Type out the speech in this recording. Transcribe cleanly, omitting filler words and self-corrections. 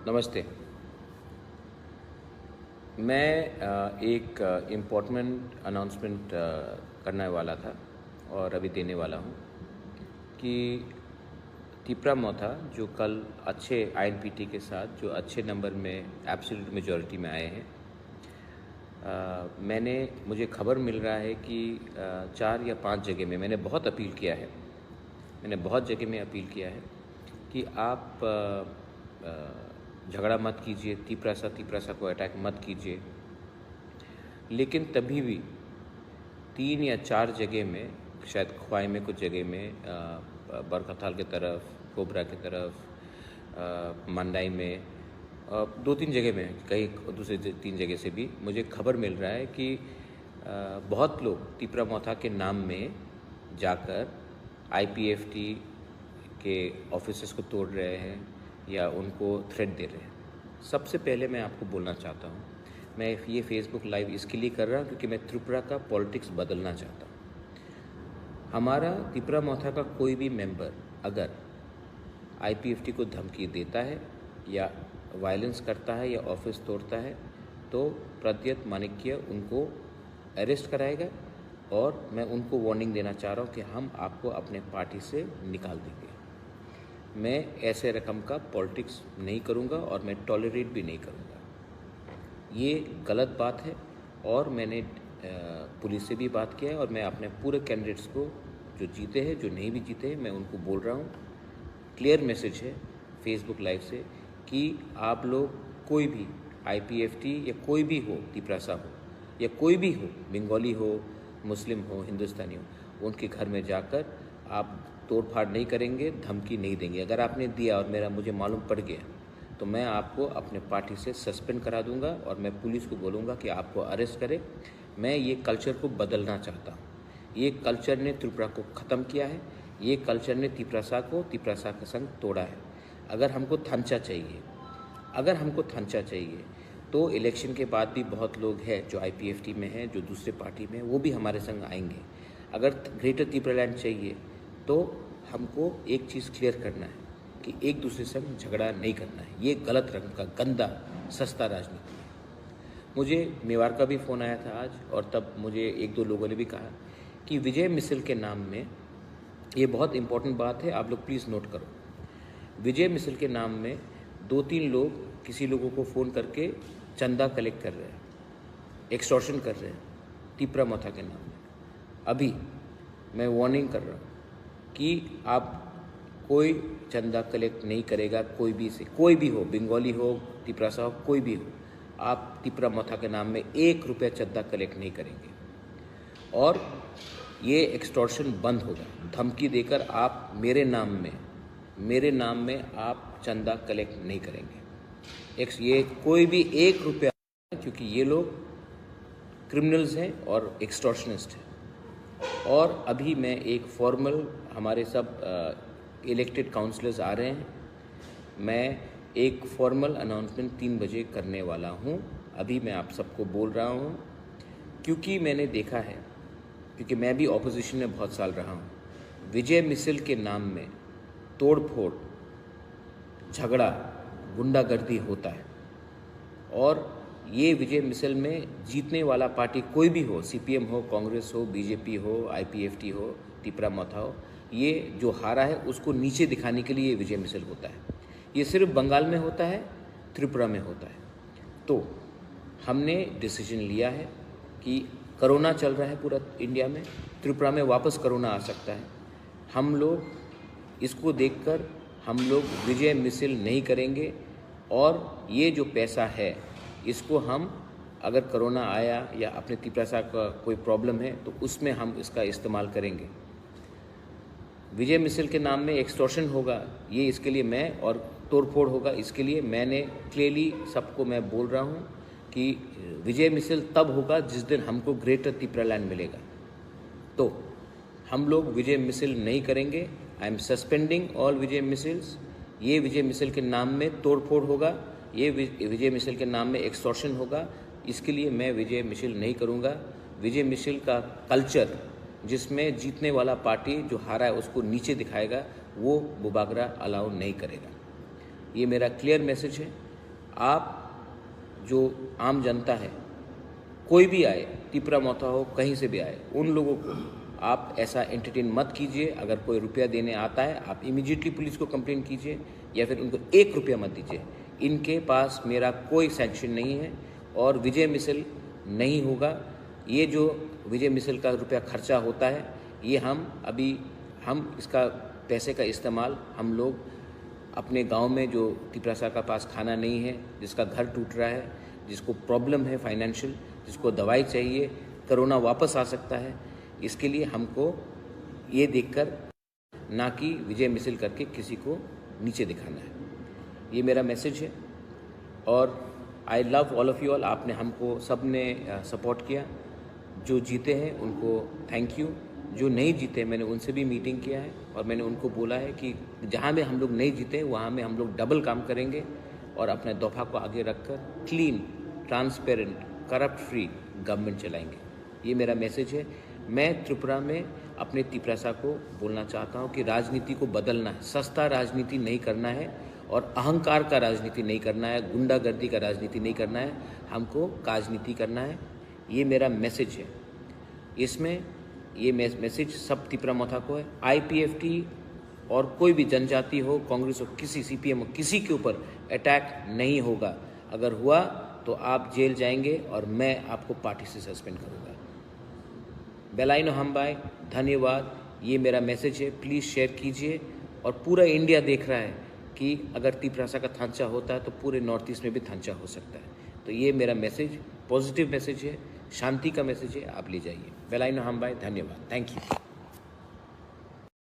नमस्ते। मैं एक इम्पोर्टेंट अनाउंसमेंट करने वाला था और अभी देने वाला हूँ कि तिपरा मोथा जो कल अच्छे आईएनपीटी के साथ जो अच्छे नंबर में एब्सोल्यूट मेजॉरिटी में आए हैं, मुझे खबर मिल रहा है कि 4 या 5 जगह में मैंने बहुत अपील किया है। मैंने बहुत जगह में अपील किया है कि आप झगड़ा मत कीजिए, तिपरासा को अटैक मत कीजिए। लेकिन तभी भी 3 या 4 जगह में, शायद ख्वाई में कुछ जगह में, बरकथाल की तरफ, कोबरा की तरफ, मंडाई में, 2-3 जगह में, कहीं दूसरे 3 जगह से भी मुझे खबर मिल रहा है कि बहुत लोग तिपरा मोथा के नाम में जाकर आईपीएफटी के ऑफिसेस को तोड़ रहे हैं या उनको थ्रेट दे रहे हैं। सबसे पहले मैं आपको बोलना चाहता हूँ, मैं ये फेसबुक लाइव इसके लिए कर रहा हूँ क्योंकि मैं त्रिपुरा का पॉलिटिक्स बदलना चाहता हूँ। हमारा तिपरा मोथा का कोई भी मेंबर अगर आईपीएफटी को धमकी देता है या वायलेंस करता है या ऑफिस तोड़ता है तो प्रद्युत माणिक्य उनको अरेस्ट कराएगा और मैं उनको वार्निंग देना चाह रहा हूँ कि हम आपको अपने पार्टी से निकाल देंगे। मैं ऐसे रकम का पॉलिटिक्स नहीं करूँगा और मैं टॉलरेट भी नहीं करूँगा। ये गलत बात है और मैंने पुलिस से भी बात किया है और मैं अपने पूरे कैंडिडेट्स को, जो जीते हैं जो नहीं भी जीते हैं, मैं उनको बोल रहा हूँ, क्लियर मैसेज है फेसबुक लाइव से कि आप लोग कोई भी आईपीएफटी या कोई भी हो, तिपरासा हो या कोई भी हो, बंगाली हो, मुस्लिम हो, हिंदुस्तानी हो, उनके घर में जाकर आप तोड़फाड़ नहीं करेंगे, धमकी नहीं देंगे। अगर आपने दिया और मुझे मालूम पड़ गया तो मैं आपको अपने पार्टी से सस्पेंड करा दूंगा और मैं पुलिस को बोलूँगा कि आपको अरेस्ट करे। मैं ये कल्चर को बदलना चाहता हूँ। ये कल्चर ने त्रिपुरा को ख़त्म किया है। ये कल्चर ने तिपरासा के संग तोड़ा है। अगर हमको थांचा चाहिए तो इलेक्शन के बाद भी बहुत लोग हैं जो आईपीएफटी में हैं, जो दूसरे पार्टी में हैं, वो भी हमारे संग आएंगे। अगर ग्रेटर त्रिपुरालैंड चाहिए तो हमको एक चीज़ क्लियर करना है कि एक दूसरे से झगड़ा नहीं करना है। ये गलत रंग का गंदा सस्ता राजनीति है। मुझे मेवाड़ का भी फ़ोन आया था आज और तब मुझे 1-2 लोगों ने भी कहा कि विजय मिसल के नाम में, ये बहुत इंपॉर्टेंट बात है, आप लोग प्लीज़ नोट करो। विजय मिसल के नाम में 2-3 लोग किसी लोगों को फ़ोन करके चंदा कलेक्ट कर रहे हैं, एक्सटॉर्शन कर रहे हैं तिपरा मोथा के नाम में। अभी मैं वार्निंग कर रहा हूँ कि आप कोई चंदा कलेक्ट नहीं करेगा, कोई भी हो, बंगाली हो, तिपरासा हो, कोई भी हो, आप तिपरा मोथा के नाम में 1 रुपया चंदा कलेक्ट नहीं करेंगे और ये एक्सटॉर्शन बंद होगा। धमकी देकर आप मेरे नाम में आप चंदा कलेक्ट नहीं करेंगे। ये कोई भी 1 रुपया, क्योंकि ये लोग क्रिमिनल्स हैं और एक्सटॉर्शनिस्ट हैं। और अभी मैं एक फॉर्मल, हमारे सब इलेक्टेड काउंसलर्स आ रहे हैं, मैं एक फॉर्मल अनाउंसमेंट 3 बजे करने वाला हूँ। अभी मैं आप सबको बोल रहा हूँ क्योंकि मैंने देखा है, क्योंकि मैं भी ऑपोजिशन में बहुत साल रहा हूँ, विजय मिसल के नाम में तोड़ फोड़, झगड़ा, गुंडागर्दी होता है। और ये विजय मिसल में जीतने वाला पार्टी कोई भी हो, सीपीएम हो, कांग्रेस हो, बीजेपी हो, आईपीएफटी हो, तिपरा मोथा हो, ये जो हारा है उसको नीचे दिखाने के लिए ये विजय मिसल होता है। ये सिर्फ बंगाल में होता है, त्रिपुरा में होता है। तो हमने डिसीजन लिया है कि कोरोना चल रहा है पूरा इंडिया में, त्रिपुरा में वापस कोरोना आ सकता है। हम लोग इसको देखकर हम लोग विजय मिसल नहीं करेंगे और ये जो पैसा है इसको हम, अगर कोरोना आया या अपने तिपरासा का कोई प्रॉब्लम है तो उसमें हम इसका इस्तेमाल करेंगे। विजय मिसल के नाम में एक्सटॉर्शन होगा, ये इसके लिए मैं, और तोड़फोड़ होगा, इसके लिए मैंने क्लियरली सबको मैं बोल रहा हूँ कि विजय मिसल तब होगा जिस दिन हमको ग्रेटर त्रिपुरालैंड मिलेगा। तो हम लोग विजय मिसल नहीं करेंगे। I am suspending all Vijay micelles. ये विजय मिसल के नाम में तोड़फोड़ होगा, ये विजय मिसल के नाम में एक्सटॉर्शन होगा, इसके लिए मैं विजय मिसल नहीं करूँगा। विजय मिसल का कल्चर जिसमें जीतने वाला पार्टी जो हारा है उसको नीचे दिखाएगा, वो बुबागरा अलाउ नहीं करेगा। ये मेरा क्लियर मैसेज है। आप जो आम जनता है, कोई भी आए, तिपरा मोथा हो, कहीं से भी आए, उन लोगों को आप ऐसा एंटरटेन मत कीजिए। अगर कोई रुपया देने आता है, आप इमीडिएटली पुलिस को कंप्लेंट कीजिए या फिर उनको 1 रुपया मत दीजिए। इनके पास मेरा कोई सैंक्शन नहीं है और विजय मिसल नहीं होगा। ये जो विजय मिसल का रुपया खर्चा होता है, ये हम इसका पैसे का इस्तेमाल हम लोग अपने गांव में जो तिपरासा का पास खाना नहीं है, जिसका घर टूट रहा है, जिसको प्रॉब्लम है फाइनेंशियल, जिसको दवाई चाहिए, कोरोना वापस आ सकता है, इसके लिए हमको ये देखकर ना कि विजय मिसल करके किसी को नीचे दिखाना है। ये मेरा मैसेज है और I love all of you all. आपने हमको सब ने सपोर्ट किया। जो जीते हैं उनको थैंक यू, जो नहीं जीते मैंने उनसे भी मीटिंग किया है और मैंने उनको बोला है कि जहाँ में हम लोग नहीं जीते वहाँ में हम लोग डबल काम करेंगे और अपने दफा को आगे रखकर clean, transparent, corrupt free government चलाएंगे। ये मेरा मैसेज है। मैं त्रिपुरा में अपने तिपरासा को बोलना चाहता हूँ कि राजनीति को बदलना है, सस्ता राजनीति नहीं करना है और अहंकार का राजनीति नहीं करना है, गुंडागर्दी का राजनीति नहीं करना है, हमको राजनीति करना है। ये मेरा मैसेज है। इसमें ये मैसेज सब तिपरा मोथा को है। IPFT और कोई भी जनजाति हो, कांग्रेस हो, किसी CPM हो, किसी के ऊपर अटैक नहीं होगा। अगर हुआ तो आप जेल जाएंगे और मैं आपको पार्टी से सस्पेंड करूँगा। बेलाइनो हमबाई, धन्यवाद। ये मेरा मैसेज है, प्लीज़ शेयर कीजिए। और पूरा इंडिया देख रहा है कि अगर तिपरासा का थांचा होता है तो पूरे नॉर्थ ईस्ट में भी थांचा हो सकता है। तो ये मेरा मैसेज पॉजिटिव मैसेज है, शांति का मैसेज है, आप ले जाइए। बेलाइनो हमबाई, धन्यवाद, थैंक यू।